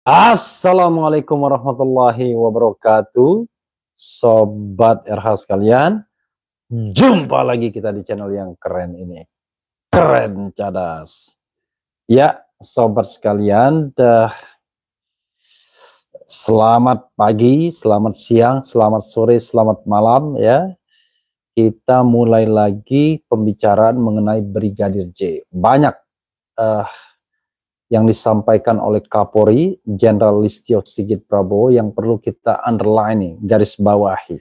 Assalamualaikum warahmatullahi wabarakatuh, Sobat RH sekalian. Jumpa lagi kita di channel yang keren ini, Keren Cadas. Ya, Sobat sekalian, selamat pagi, selamat siang, selamat sore, selamat malam ya. Kita mulai lagi pembicaraan mengenai Brigadir J. Banyak yang disampaikan oleh Kapolri Jenderal Listio Sigit Prabowo yang perlu kita underlining, garis bawahi.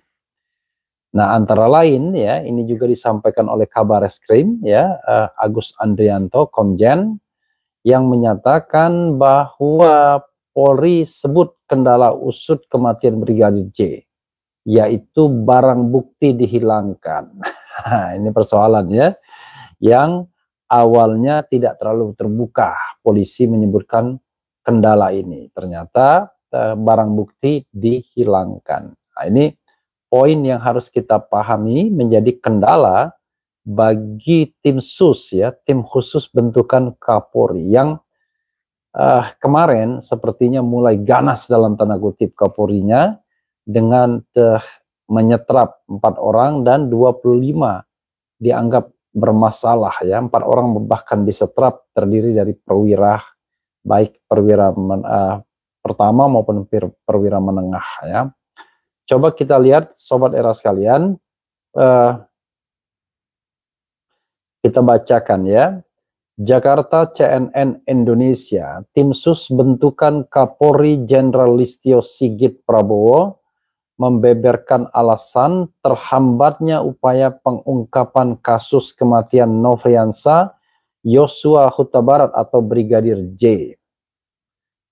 Nah, antara lain ya, ini juga disampaikan oleh Kabar Eskrim ya, Agus Andrianto Komjen, yang menyatakan bahwa Polri sebut kendala usut kematian Brigadir J, yaitu barang bukti dihilangkan. Ini persoalannya yang awalnya tidak terlalu terbuka. Polisi menyebutkan kendala ini, ternyata barang bukti dihilangkan. Nah, ini poin yang harus kita pahami menjadi kendala bagi tim sus ya, tim khusus bentukan Kapolri yang kemarin sepertinya mulai ganas dalam tanda kutip Kapolrinya dengan menyetrap 4 orang dan 25 dianggap bermasalah ya. 4 orang bahkan disetrap, terdiri dari perwira, baik perwira pertama maupun perwira menengah ya. Coba kita lihat Sobat Era sekalian, kita bacakan ya. Jakarta, CNN Indonesia, tim sus bentukan Kapolri Jenderal Listio Sigit Prabowo membeberkan alasan terhambatnya upaya pengungkapan kasus kematian Nofriansah Yosua Huta Barat atau Brigadir J.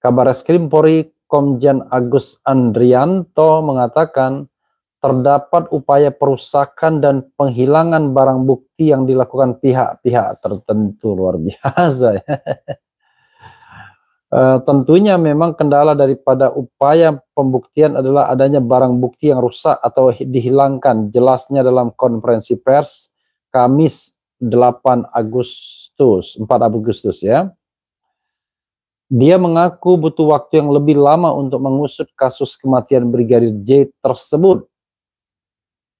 Kabar Eskrim Polri Komjen Agus Andrianto mengatakan terdapat upaya perusakan dan penghilangan barang bukti yang dilakukan pihak-pihak tertentu. Luar biasa ya. Tentunya memang kendala daripada upaya pembuktian adalah adanya barang bukti yang rusak atau dihilangkan. Jelasnya dalam konferensi pers Kamis 4 Agustus ya. Dia mengaku butuh waktu yang lebih lama untuk mengusut kasus kematian Brigadir J tersebut.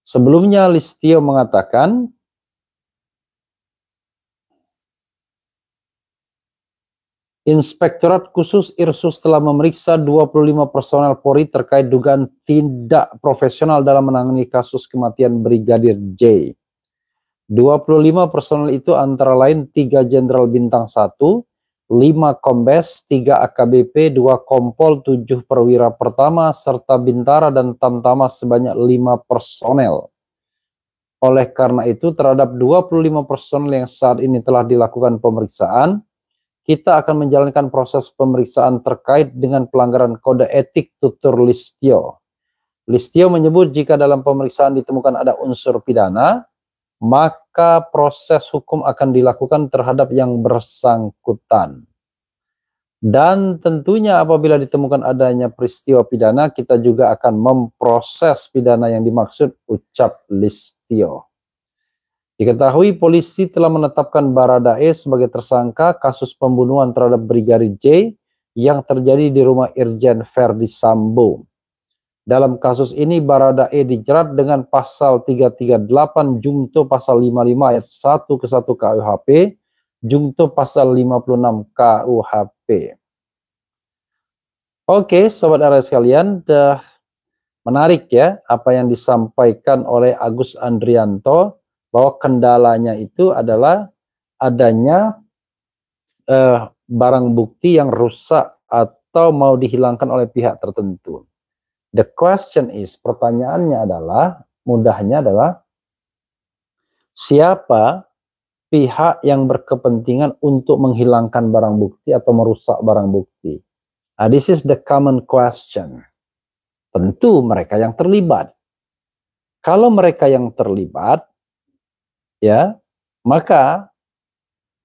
Sebelumnya Listio mengatakan Inspektorat Khusus Irsus telah memeriksa 25 personel Polri terkait dugaan tidak profesional dalam menangani kasus kematian Brigadir J. 25 personel itu antara lain 3 Jenderal Bintang 1, 5 Kombes, 3 AKBP, 2 Kompol, 7 Perwira Pertama, serta Bintara dan Tamtama sebanyak 5 personel. Oleh karena itu, terhadap 25 personel yang saat ini telah dilakukan pemeriksaan, kita akan menjalankan proses pemeriksaan terkait dengan pelanggaran kode etik, tutur Listio. Listio menyebut jika dalam pemeriksaan ditemukan ada unsur pidana, maka proses hukum akan dilakukan terhadap yang bersangkutan. Dan tentunya apabila ditemukan adanya peristiwa pidana, kita juga akan memproses pidana yang dimaksud, ucap Listio. Diketahui polisi telah menetapkan Baradae sebagai tersangka kasus pembunuhan terhadap Brigadir J yang terjadi di rumah Irjen Verdi Sambo. Dalam kasus ini Baradae dijerat dengan pasal 338 Jungto pasal 55 ayat 1 ke 1 KUHP, Jungto pasal 56 KUHP. Oke, Sobat Ara sekalian, menarik ya apa yang disampaikan oleh Agus Andrianto, bahwa kendalanya itu adalah adanya barang bukti yang rusak atau mau dihilangkan oleh pihak tertentu. The question is, pertanyaannya adalah, mudahnya adalah, siapa pihak yang berkepentingan untuk menghilangkan barang bukti atau merusak barang bukti? Nah, this is the common question. Tentu mereka yang terlibat. Kalau mereka yang terlibat, ya, maka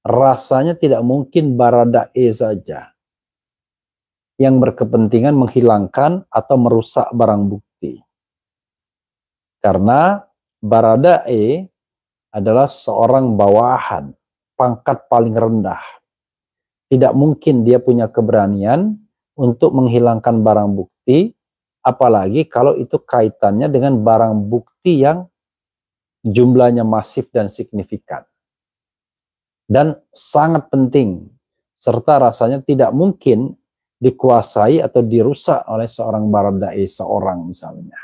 rasanya tidak mungkin Baradae saja yang berkepentingan menghilangkan atau merusak barang bukti. Karena Baradae adalah seorang bawahan, pangkat paling rendah. Tidak mungkin dia punya keberanian untuk menghilangkan barang bukti, apalagi kalau itu kaitannya dengan barang bukti yang jumlahnya masif dan signifikan. Dan sangat penting, serta rasanya tidak mungkin dikuasai atau dirusak oleh seorang baradae seorang misalnya.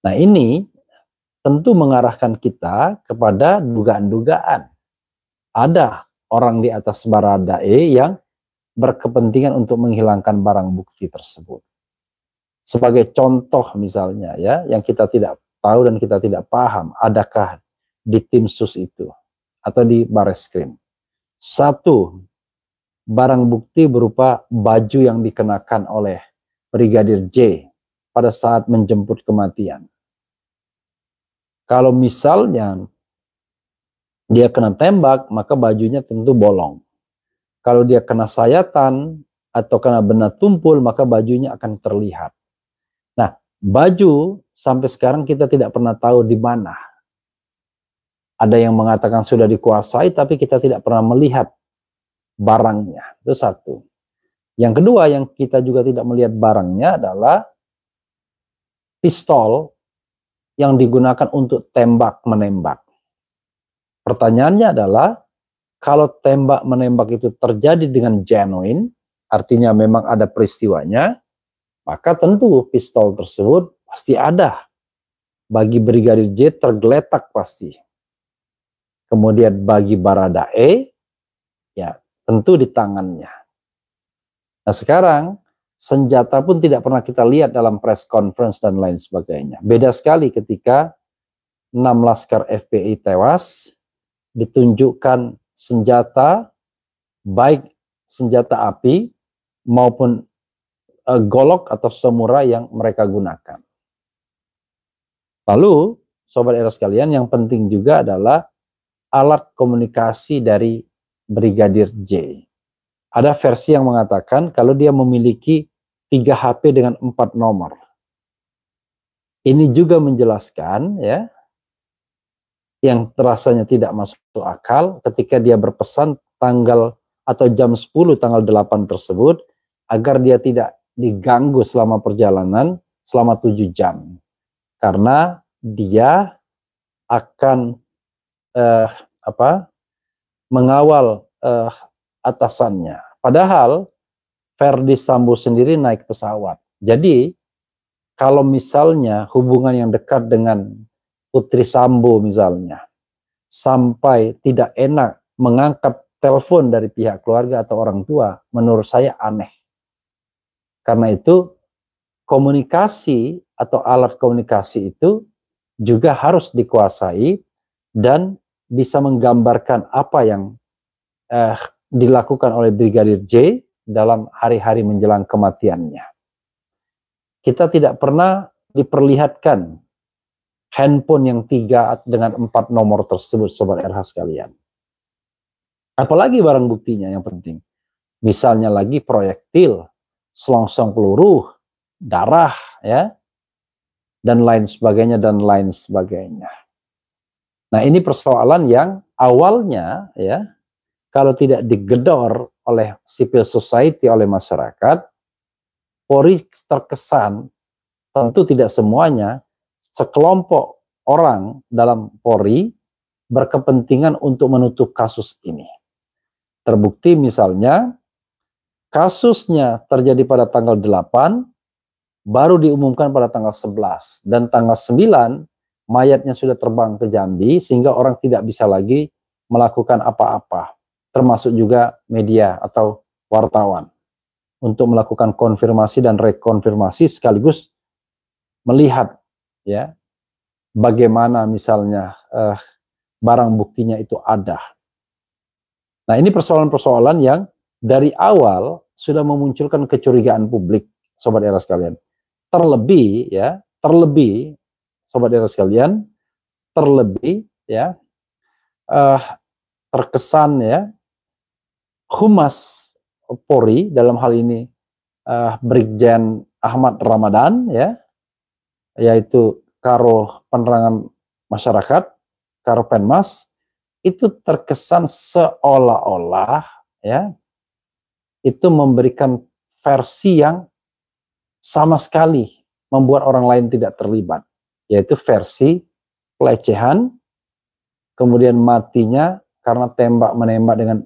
Nah ini tentu mengarahkan kita kepada dugaan-dugaan. Ada orang di atas baradae yang berkepentingan untuk menghilangkan barang bukti tersebut. Sebagai contoh misalnya ya, yang kita tidak tahu dan kita tidak paham, adakah di tim sus itu atau di Bareskrim. Satu, barang bukti berupa baju yang dikenakan oleh Brigadir J pada saat menjemput kematian. Kalau misalnya dia kena tembak, maka bajunya tentu bolong. Kalau dia kena sayatan atau kena benda tumpul, maka bajunya akan terlihat. Nah, baju sampai sekarang kita tidak pernah tahu di mana. Ada yang mengatakan sudah dikuasai, tapi kita tidak pernah melihat barangnya. Itu satu. Yang kedua, yang kita juga tidak melihat barangnya adalah pistol yang digunakan untuk tembak-menembak. Pertanyaannya adalah, kalau tembak-menembak itu terjadi dengan genuine, artinya memang ada peristiwanya, maka tentu pistol tersebut pasti ada. Bagi Brigadir J tergeletak pasti. Kemudian bagi Baradae, ya tentu di tangannya. Nah sekarang, senjata pun tidak pernah kita lihat dalam press conference dan lain sebagainya. Beda sekali ketika 6 laskar FPI tewas, ditunjukkan senjata, baik senjata api maupun golok atau samurai yang mereka gunakan. Lalu, sobat era sekalian, yang penting juga adalah alat komunikasi dari Brigadir J. Ada versi yang mengatakan kalau dia memiliki 3 HP dengan 4 nomor. Ini juga menjelaskan ya, yang terasanya tidak masuk akal ketika dia berpesan tanggal atau jam 10 tanggal 8 tersebut agar dia tidak diganggu selama perjalanan selama 7 jam. Karena dia akan mengawal atasannya. Padahal Verdi Sambo sendiri naik pesawat. Jadi kalau misalnya hubungan yang dekat dengan Putri Sambo misalnya sampai tidak enak mengangkat telepon dari pihak keluarga atau orang tua, menurut saya aneh. Karena itu komunikasi atau alat komunikasi itu juga harus dikuasai dan bisa menggambarkan apa yang dilakukan oleh Brigadir J dalam hari-hari menjelang kematiannya. Kita tidak pernah diperlihatkan handphone yang 3 dengan 4 nomor tersebut, sobat RH sekalian. Apalagi barang buktinya yang penting. Misalnya lagi proyektil, selongsong peluru, darah, ya, dan lain sebagainya, dan lain sebagainya. Nah ini persoalan yang awalnya, ya, kalau tidak digedor oleh civil society, oleh masyarakat, Polri terkesan, tentu tidak semuanya, sekelompok orang dalam Polri berkepentingan untuk menutup kasus ini. Terbukti misalnya, kasusnya terjadi pada tanggal 8, baru diumumkan pada tanggal 11, dan tanggal 9, mayatnya sudah terbang ke Jambi, sehingga orang tidak bisa lagi melakukan apa-apa, termasuk juga media atau wartawan, untuk melakukan konfirmasi dan rekonfirmasi sekaligus melihat ya bagaimana misalnya barang buktinya itu ada. Nah ini persoalan-persoalan yang dari awal sudah memunculkan kecurigaan publik, sobat era sekalian. Terlebih ya, sobat era sekalian, terlebih ya terkesan ya Humas Polri dalam hal ini Brigjen Ahmad Ramadan ya, yaitu Karo Penerangan Masyarakat, Karo Penmas, itu terkesan seolah-olah ya itu memberikan versi yang sama sekali membuat orang lain tidak terlibat, yaitu versi pelecehan, kemudian matinya karena tembak-menembak dengan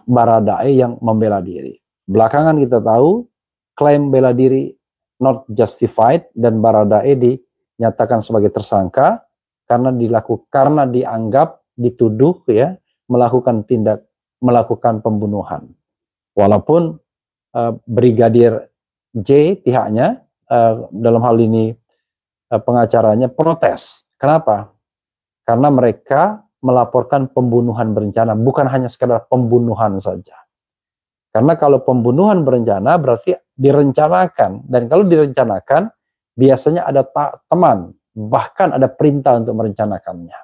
Baradae yang membela diri. Belakangan kita tahu klaim bela diri not justified dan Baradae dinyatakan sebagai tersangka karena dianggap dituduh ya melakukan pembunuhan. Walaupun Brigadir J pihaknya dalam hal ini pengacaranya protes. Kenapa? Karena mereka melaporkan pembunuhan berencana, bukan hanya sekadar pembunuhan saja. Karena kalau pembunuhan berencana berarti direncanakan, dan kalau direncanakan biasanya ada teman, bahkan ada perintah untuk merencanakannya.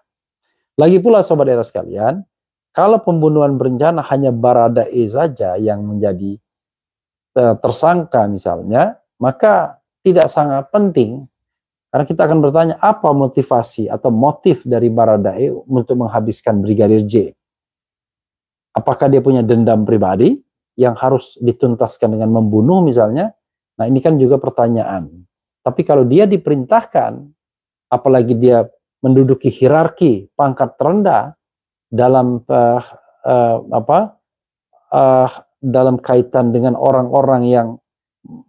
Lagi pula sobat era sekalian, kalau pembunuhan berencana hanya Baradae saja yang menjadi tersangka misalnya, maka tidak sangat penting. Karena kita akan bertanya apa motivasi atau motif dari Baradae untuk menghabiskan Brigadir J. Apakah dia punya dendam pribadi yang harus dituntaskan dengan membunuh misalnya? Nah ini kan juga pertanyaan. Tapi kalau dia diperintahkan, apalagi dia menduduki hierarki pangkat terendah dalam dalam kaitan dengan orang-orang yang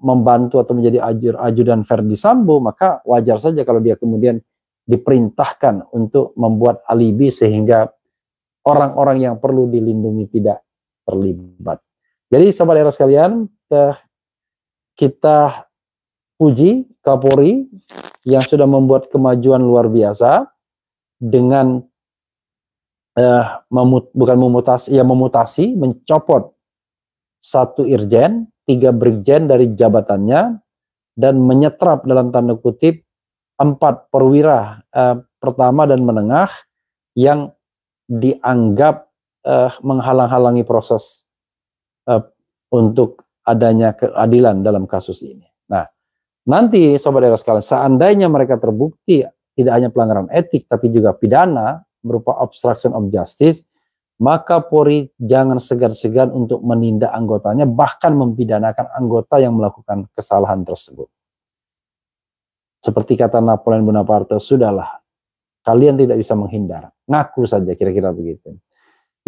membantu atau menjadi ajudan Verdi Sambo, maka wajar saja kalau dia kemudian diperintahkan untuk membuat alibi sehingga orang-orang yang perlu dilindungi tidak terlibat. Jadi sobat era sekalian, kita puji Kapolri yang sudah membuat kemajuan luar biasa dengan memutasi, mencopot 1 irjen, 3 brigjen dari jabatannya, dan menyetrap dalam tanda kutip 4 perwira pertama dan menengah yang dianggap menghalang-halangi proses untuk adanya keadilan dalam kasus ini. Nah, nanti sobat era sekalian, seandainya mereka terbukti tidak hanya pelanggaran etik tapi juga pidana berupa obstruction of justice, maka Polri jangan segan-segan untuk menindak anggotanya, bahkan mempidanakan anggota yang melakukan kesalahan tersebut. Seperti kata Napoleon Bonaparte, sudahlah, kalian tidak bisa menghindar, ngaku saja, kira-kira begitu.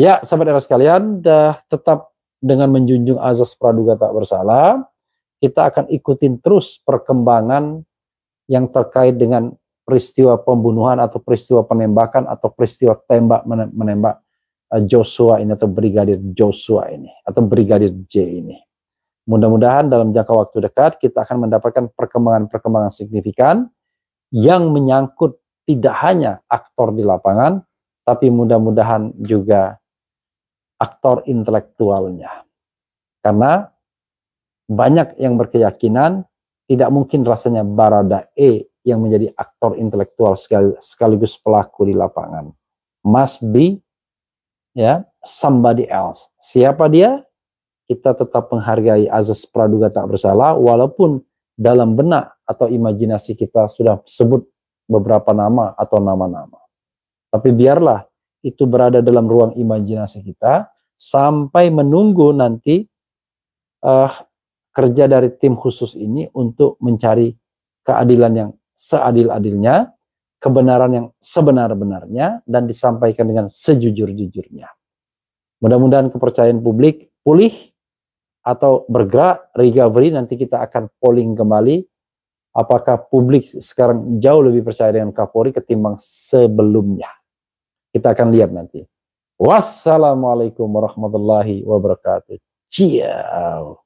Ya, sahabat era sekalian, tetap dengan menjunjung azas praduga tak bersalah, kita akan ikutin terus perkembangan yang terkait dengan peristiwa pembunuhan atau peristiwa penembakan atau peristiwa tembak-menembak Joshua ini atau Brigadir Joshua ini atau Brigadir J ini. Mudah-mudahan dalam jangka waktu dekat kita akan mendapatkan perkembangan-perkembangan signifikan yang menyangkut tidak hanya aktor di lapangan, tapi mudah-mudahan juga aktor intelektualnya. Karena banyak yang berkeyakinan tidak mungkin rasanya Baradae yang menjadi aktor intelektual sekaligus pelaku di lapangan. Must be somebody else. Siapa dia? Kita tetap menghargai azas praduga tak bersalah, walaupun dalam benak atau imajinasi kita sudah sebut beberapa nama atau nama-nama. Tapi biarlah itu berada dalam ruang imajinasi kita sampai menunggu nanti kerja dari tim khusus ini untuk mencari keadilan yang seadil-adilnya, kebenaran yang sebenar-benarnya, dan disampaikan dengan sejujur-jujurnya. Mudah-mudahan kepercayaan publik pulih atau bergerak, recovery. Nanti kita akan polling kembali apakah publik sekarang jauh lebih percaya dengan Kapolri ketimbang sebelumnya. Kita akan lihat nanti. Wassalamualaikum warahmatullahi wabarakatuh. Ciao.